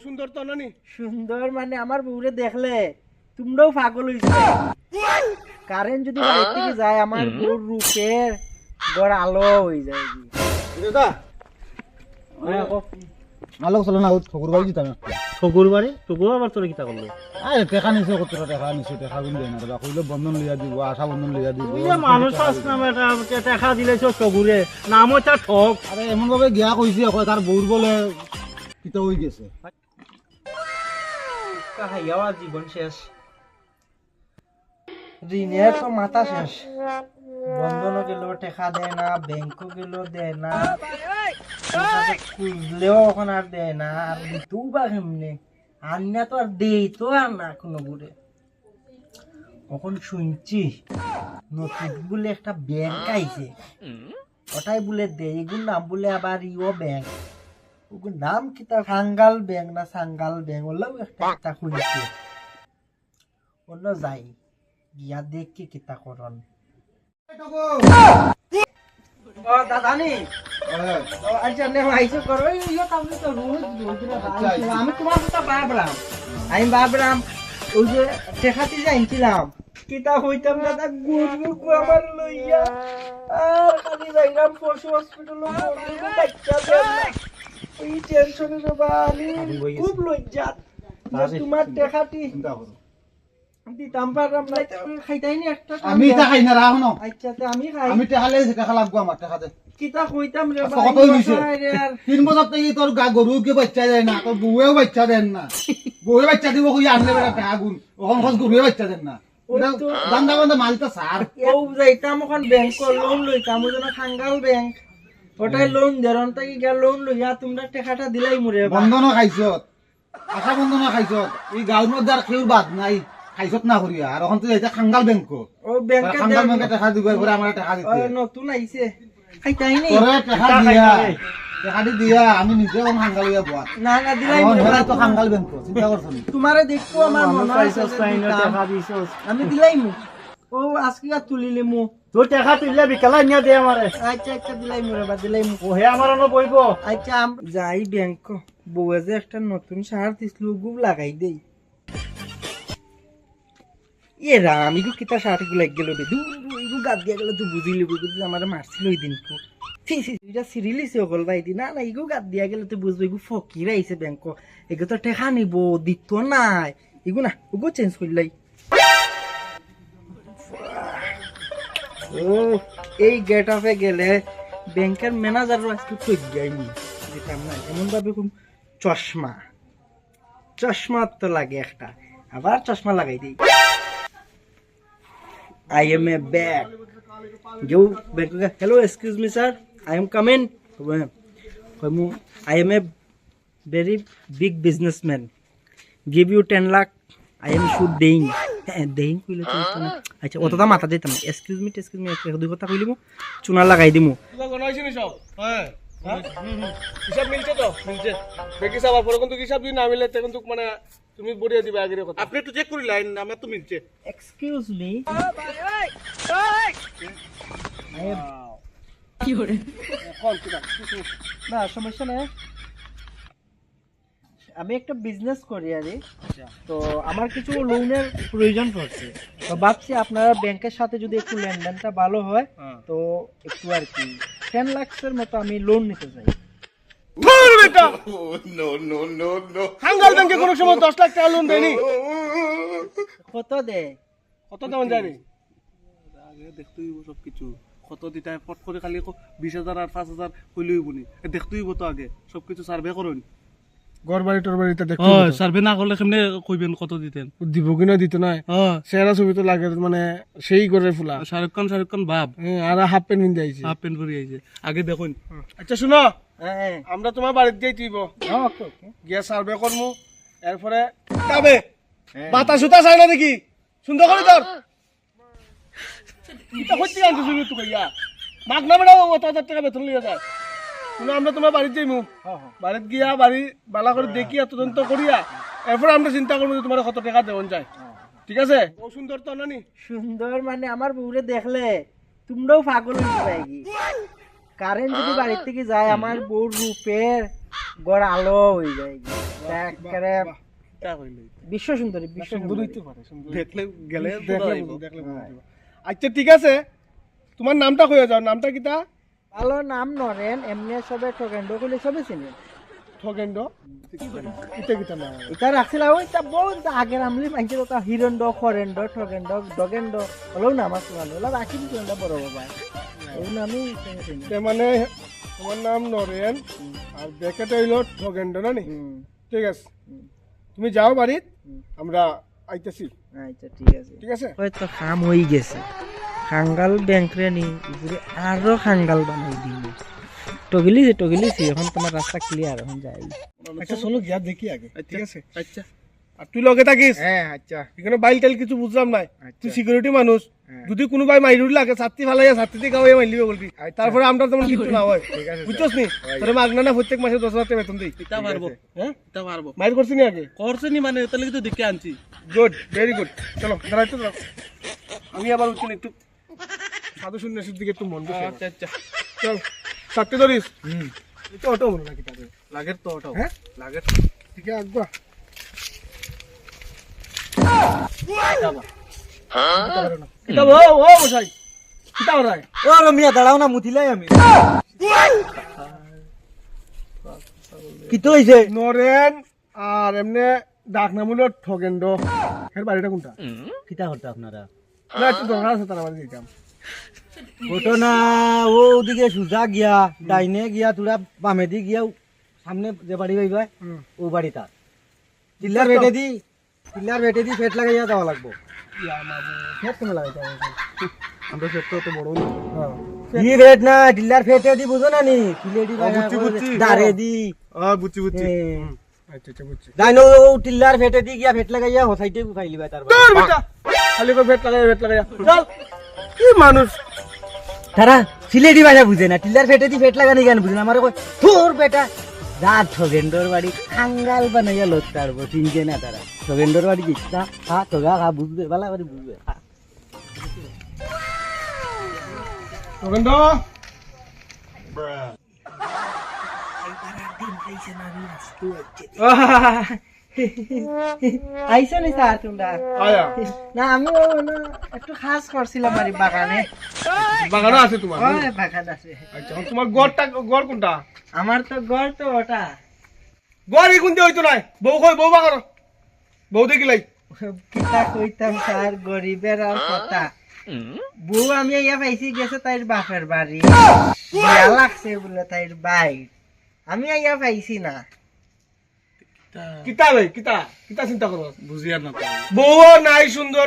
সুন্দর তো নানি সুন্দর মানে আমার বউরে দেখলে তোমরাও পাগল হইছো। কারেন্ট যদি বাড়ি থেকে যায় আমার বউর রূপের বড় আলো হয়ে যায়। দাদা আলোক চলো না ঠকুর বাড়ি দিতাম ঠকুর বাড়ি ঠকুর আবার তোর কিতা করলো? আরে টেকা নিছে কত টেকা নিছে টেকা গুলো দেয় না বা কইলো বন্ধন লইয়া দিব আশা বন্ধন লইয়া দিব তুই যে মানুষ আস না বেটা দেখা দিলেছ ঠকুরে নাম হচ্ছে ঠক। আরে এমন ভাবে গিয়া কইছি কয় তার বউর বলে কিতা হই গেছে। কাহাইয়াও জীবন শেষ, ঋণের তো মাথা শেষ, বন্ধনও গেল টেকা দেয় না, ব্যাংকও গেল দেয় না, খুঁজলেও এখন আর দেয় না, আর দিতেও বা কেমনে আন্না তো আর দেই তো আর না কোনো ঘুরে। এখন শুনছি নতুন বলে একটা ব্যাংক আইছে, ওটাই বলে দেয়, এগুলো নাম বলে আবার ইও ব্যাংক, ওগুলো নাম কিতা সাঙ্গাল ব্যাংক না সাঙ্গাল ব্যাংক ওলাও একটা খুঁজছে। অন্য যাই গিয়া দেখি কিতা করন। ও দাদা নি আচ্ছা নে আইছো করো ইও তাহলে তো রোজ আমি তোমার কথা ভাবলাম ওই যে টেকাতে যাইছিলাম কিতা হইতাম দাদা গুরু আমার লইয়া আর খালি যাইলাম পশু হসপিটাল এই টেনশনে বাবা আমি খুব লজ্জাত তোমার টেকাটি দিতাম পারলাম না খাইতাই নি একটা আমি এটা খাই না রাখো না আচ্ছা তে আমি খাই আমি টেকালে টাকা লাগবো আমার টাকা দে কিতা কইতাম রে কত হইছে 3 বছর থেকে তোর গরু কে বাচ্চা দেয় না তোর বউয়েও বাচ্চা দেন না বউয়ে বাচ্চা দিব কই আনলে বেটা টাকা গুণ ওখান খোঁজ গরুয়ে বাচ্চা দেন না দান্দা বান্দা মালটা সার ও যাইতাম ওখান ব্যাংক লোন লইতাম ওই জন্য খাঙ্গাল ব্যাংক ওটাই লোন দেরন তাই গিয়া লোন লইয়া তোমরা টাকাটা দিলাই মুরে বন্ধনও খাইছত আশা বন্ধনও খাইছত এই গাঁৱৰ মধ্যে আর কেউ বাদ নাই খাইছত না করিয়া আর এখন তো এটা খাঙ্গাল ব্যাংক ও ব্যাংকে খাঙ্গাল ব্যাংকে টাকা দিবার পরে আমার টাকা দিতে নতুন আইছে খাইতাই নি তোরে টাকা দিয়া আমি নিজে খাঙ্গাল হইয়া বয়া না না দিলাই না তো খাঙ্গাল ব্যাংক চিন্তা করছ নি তোমারে দেখো আমার মনে হইছে টাকা দিছস আমি দিলাই মু ও আজকে আর তুলিলে মু তোর টাকা তুললে বিকালা নিয়া দে আমারে। আচ্ছা আচ্ছা দিলাই মুরে বা দিলাই মু ওহে আমার ন বইব। আচ্ছা যাই ব্যাংক বউয়ে যে একটা নতুন সার দিছিল গুব লাগাই দেই এ রাম ইগু কিতা সার গুলো গেল রে দূর ইগু গাদ দিয়া গেল তুই বুঝিলি বুঝি আমার মারছিল ওই দিন এটা সিরিলিসে হল ভাই দি না না ইগু গাদ দিয়া গেল তুই বুঝবি ইগু ফকির আইছে ব্যাংক এগু তো টেকা নিব দিত নাই ইগু না ওগু চেঞ্জ করলাই। ও এই গেট আপে গেলে ব্যাংকের ম্যানেজার আজকে কই যায়নি যেতাম না এমন ভাবে চশমা চশমা তো লাগে একটা আবার চশমা লাগাই দিই। I am a bag. Go bank. Hello, excuse me, sir. I am coming. I am a very big businessman. Give you 10 lakh. I am should deing. Deing কইলে তো আচ্ছা অতটা মাথা দিতাম না। Excuse me, দুই কথা কইলিমু চুনা লাগাই দিমু। তোরা কোন হইছে নি সব হ্যাঁ হিসাব মিলছে তো মিলছে দেখি সবার পরে কিন্তু হিসাব যদি না মিলে তখন তো মানে তুমি বড়িয়ে দিবে আগের কথা আপনি একটু চেক করি লাইন আমার তো মিলছে Excuse me. কি হরে কোন কিটা না সমস্যা নেই, আমি একটা বিজনেস করি আরে তো আমার কিছু লোনের প্রয়োজন পড়ছে তো ভাবছি আপনারা ব্যাংকের সাথে যদি একটু লেনদেনটা ভালো হয় তো একটু আর কি 10 লাখের মতো আমি লোন নিতে চাই। বেটা নো হাঙ্গাল ব্যাংকে কোনো সময় 10 লাখ টাকা লোন দেয়নি কত দেয় কত দাম জানি আগে দেখতেই সব কিছু কত দিতে পট করে খালি 20,000 আর 5,000 কইলেই বনি দেখতেই তো আগে সবকিছু সার্ভে করুন গড়বাড়ি টরবাড়িতে দেখতে সার্ভে না করলে কেমনে কইবেন কত দিতেন দিব কিনা দিত না সেরা ছবি তো লাগে মানে সেই করে ফুলা শাহরুখ খান ভাব আর হাফ প্যান্ট পিনতে আইছে হাফ প্যান্ট পরে আইছে আগে দেখুন। আচ্ছা শুনো আমরা তোমার বাড়িতে যাই তুইব ওকে ওকে গিয়া সার্ভে করমু এরপরে যাবে বাতা সুতা চাই না দেখি সুন্দর করে তোর এটা হচ্ছে আনতে শুরু তো কইয়া মাগ না বেড়া 1000 টাকা বেতন লিয়ে যায় শুনো আমরা তোমার বাড়িতে যাইমু বাড়িতে গিয়া বাড়ি বালা করে দেখিয়া তদন্ত করিয়া এরপর আমরা চিন্তা করবো যে তোমার কত টাকা দেওয়া যায় ঠিক আছে। ও সুন্দর তো নানি সুন্দর মানে আমার বউরে দেখলে তোমরাও পাগল হয়ে যাবে। কারেন্ট যদি বাড়ি থেকে যায় আমার বউর রূপের গড় আলো হয়ে যায় একেবারে তা কইলে বিশ্ব সুন্দরী বিশ্ব সুন্দর সুন্দরী হইতে পারে সুন্দর দেখলে গেলে দেখলে দেখলে বুঝো, দেখলে বুঝো দিবা। আচ্ছা ঠিক আছে তোমার নামটা কইয়া যাও নামটা কিতা ভালো নাম নরেন এমনি সবে ঠকেন্ড কইলে সবে চিনি ঠগেন্দ্র কিতা কিতা না এটা রাখছিল ওই তা বহুত আগের আমলি মাইছে তো হিরণ্ড খরেন্ড ঠকেন্ড ডগেন্ড হলো নাম আছে ভালো হলো রাখি দিছেন বড় বাবা এই নামই চিনি তে মানে তোমার নাম নরেন আর ব্যাকেট হইলো ঠগেন্দ্র না নি ঠিক আছে তুমি যাও বাড়িত আমরা আইতাছি আচ্ছা ঠিক আছে ঠিক আছে হয়তো কাম হয়ে গেছে খাঙ্গাল ব্যাংক রে নি উপরে আরো খাঙ্গাল বানাই দিল টগিলিছি এখন তোমার রাস্তা ক্লিয়ার এখন যাই আচ্ছা চলো গিয়া দেখি আগে ঠিক আছে আচ্ছা আর তুই লগে থাকিস হ্যাঁ আচ্ছা এখানে বাইল টাইল কিছু বুঝলাম নাই তুই সিকিউরিটি মানুষ হ্যাঁ। যদি কোনোবাই মাইরুড়ি লাগে ছাত্রী ফালাইয়া ছাত্রী গাওয়াই মাইলিবে বলবি তারপরে আমরা তেমন কিছু না হয় ঠিক আছে বুঝছস নি তোরে মাগনা না প্রত্যেক মাসে 10,000 টাকা বেতন দেই তা পারবো হ্যাঁ তা পারবো মাইর করছিস নি আগে করছে নি মানে তাহলে তো দেখে আনছি গুড ভেরি গুড চলো দাঁড়াইতে দাঁড়াও আমি আবার উঠছি না একটু সাধু সন্ন্যাসীর দিকে একটু মন বসে আচ্ছা আচ্ছা চল ছাত্রী ধরিস এটা অটো মনে নাকি তাকে লাগের তো ওটাও হ্যাঁ লাগের ঠিক আছে আগবা কিতা ও ও মশাই কিতা ওরাই ও রমিয়া দাঁড়াও না মুতিলাই আমি কি তো হইছে নরেন আর এমনি ডাক নাম হলো ঠগেন্দ্র এর বাড়িটা কোনটা কিতা করতে আপনারা না একটু দরকার আছে তার বাড়ি দিতাম ঘটনা ও ওদিকে সুজা গিয়া ডাইনে গিয়া তোরা বামেদি গিয়া সামনে যে বাড়ি পাইবা ও বাড়ি তার টিল্লার বেটে দি ফেট লাগাইয়া যাওয়া লাগবো ফেট কেন লাগাইতে হবে আমরা ফেট তো বড় না হ্যাঁ কি ফেট না টিল্লার ফেটে দি বুঝো না নি কিলেডি বুঝছি। দারে দি বুঝছি বুঝছি এ, আচ্ছা আচ্ছা বুঝছি ডাইনো টিল্লার ফেটে দি গিয়া ফেট লাগাইয়া হোসাইতে ফাইলিবা তার তোর বেটা খালি করে ফেট লাগাইয়া চল কি মানুষ তারা সিলেটি ভাষা বুঝে না টিল্লার ফেটে দি ফেট লাগানি কেন বুঝে না আমার কই তোর বেটা যা ঠগেন্ডর বাড়ি খাঙ্গাল বানাইয়া লোক তারবো চিনছে না তারা ঠগেন্ডর বাড়ি দিচ্ছা খা তোগা খা বুঝবে ভালো করে বুঝবে খা। ঠগেন্দ্র আইসো নি স্যার তোমরা আয়া না আমি একটু খাস করছিলাম বাড়ি বাগানে বাগানো আছে তোমার ওই বাগান আছে আচ্ছা তোমার গড় কোনটা আমার তো ঘর তো ওটা গড় এই কোনতে হইতো নাই বউ কই বউ বাগানো বউ দেখিলাই কিতা কইতাম স্যার গরিবের আর কথা বউ আমি ইয়া পাইছি গেছে তাইর বাপের বাড়ি বিয়া লাগছে বলে তাইর বাইর আমি ইয়া পাইছি না কিতা ভাই কিতা কিতা চিন্তা করো বুঝি আর না তো। বউ নাই সুন্দর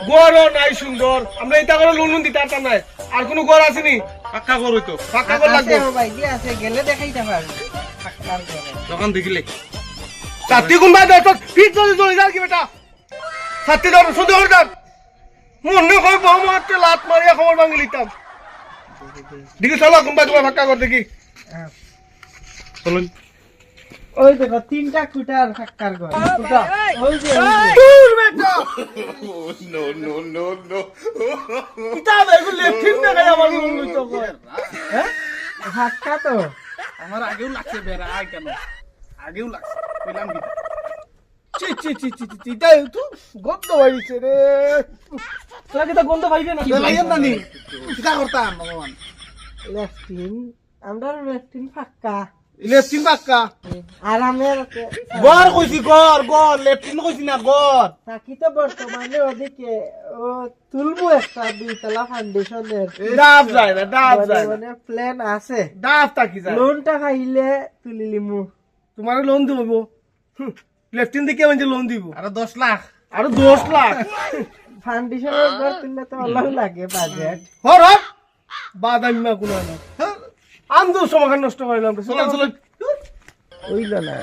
গড় নাই সুন্দর আমরা এটা করে লোন দিতে পারতাম না আর কোনো গড় আসেনি পাক্কা করো তো পাকা গড় আছে লাগবে ও ভাই দি আছে গেলে দেখাইতে পারবো পাক্কার ঘরে দোকান দেখিলে ছাত্রী কোনবা দেয় তো ফিট চলে চলে যার কি বেটা ছাত্রী ধর শুধু ধর ধর মনে হয় বউ মারতে লাত মারিয়া খবর ভাঙি লিতাম দেখি চলো কোনবা তোমার ফাঁকা কর দেখি চলুন ওই দেখো তিনটা খুঁটার পাক্কার ঘর খুঁটা ওই যে দূর বেটা কিতা বেগুন লেফটিন দেখাই আমার লোন লইতো কয় হ্যাঁ হাক্কা তো আমার আগেও লাগছে বেড়া আয় কেন আগেও লাগছে কইলাম কি চি চি চি চি চি চি তাই তো গন্ধ হইছে রে তোরা কিতা গন্ধ পাইবে না লাগাইন না নি কিতা করতাম ভগবান লেফটিন আমরা লেফটিন পাক্কা লেফটিন বাক্কা আর আমের গড় কইছি গড় লেফটিন কইছি না গড় থাকি তো বর্তমানে ওদিকে ও তুলবো একটা দুইতলা ফাউন্ডেশনের ডাব যায় না ডাব যায় না মানে প্ল্যান আছে ডাব তাকি যায় লোনটা খাইলে তুলি লিমু তোমার লোন দিব লেফটিন দিকে মানে লোন দিব আর 10 লাখ আর 10 লাখ ফাউন্ডেশনের ঘর তুললে তো অল্লাহ লাগে বাজেট হর বাদাম না কোনো না আন্দো সমাখান নষ্ট করিলাম চলো চলো ওইল না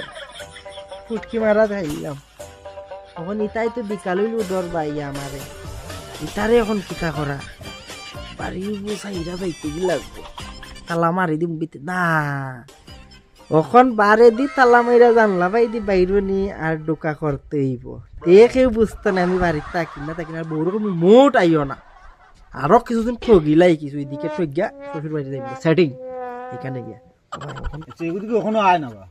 ফুটকি মারা যাইলাম এখন ইটাই তো বিকাল হইল দর বাইয়া আমারে ইটারে এখন কিতা করা বাড়ি সাইরা যাইতে কি লাগবে তালা মারি দিম বিতে না এখন বারে দি তালা মাইরা জানলা বাই দি বাইর নি আর ডোকা করতে হইব কেউ বুঝতে না আমি বাড়িতে থাকি না থাকি না বড় রকম মোট আইও না আরো কিছুদিন ঠগিলাই কিছু এদিকে ঠগিয়া শ্বশুর বাড়ি যাইব সেটিং এখানে গিয়া এগুলো কি কখনো আয় না বা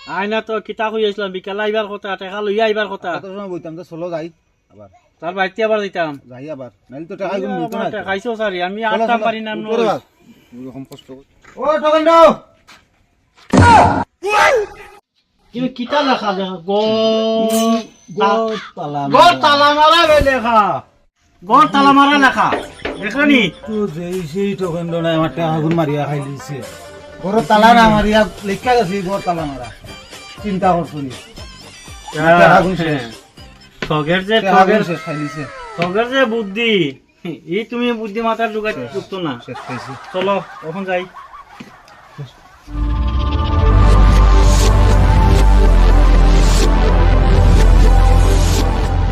আইনা তো কিতা কইছিলাম বিকালে আইবার কথা টাকা লইয়া আইবার কথা কত সময় বইতাম তো চলো যাই আবার তার বাড়িতে আবার দিতাম যাই আবার নাইলে তো টাকা গুণ মিলতো না খাইছো সারি আমি আটটা পারি না উপরে ভাগ। ওরকম কষ্ট কর। ও ঠকেন দাও কিন্তু কিতা লেখা দেখা তালা গড় তালা মারা বে লেখা গড় তালা মারা লেখা দেখলি তো যেই সেই ঠকেন দাও না আমার টাকা গুণ মারিয়া খাই দিছে ঘর তালা না মারিয়া লেখা গেছে ঘর তালা মারা চিন্তা করছো নি টাকা গুণ শেষ ঠগের যে টাকা গুণ শেষ খাই দিছে ঠগের যে বুদ্ধি এই তুমি বুদ্ধি মাথার যুগাই যুক্ত না শেষ খাইছি চলো এখন যাই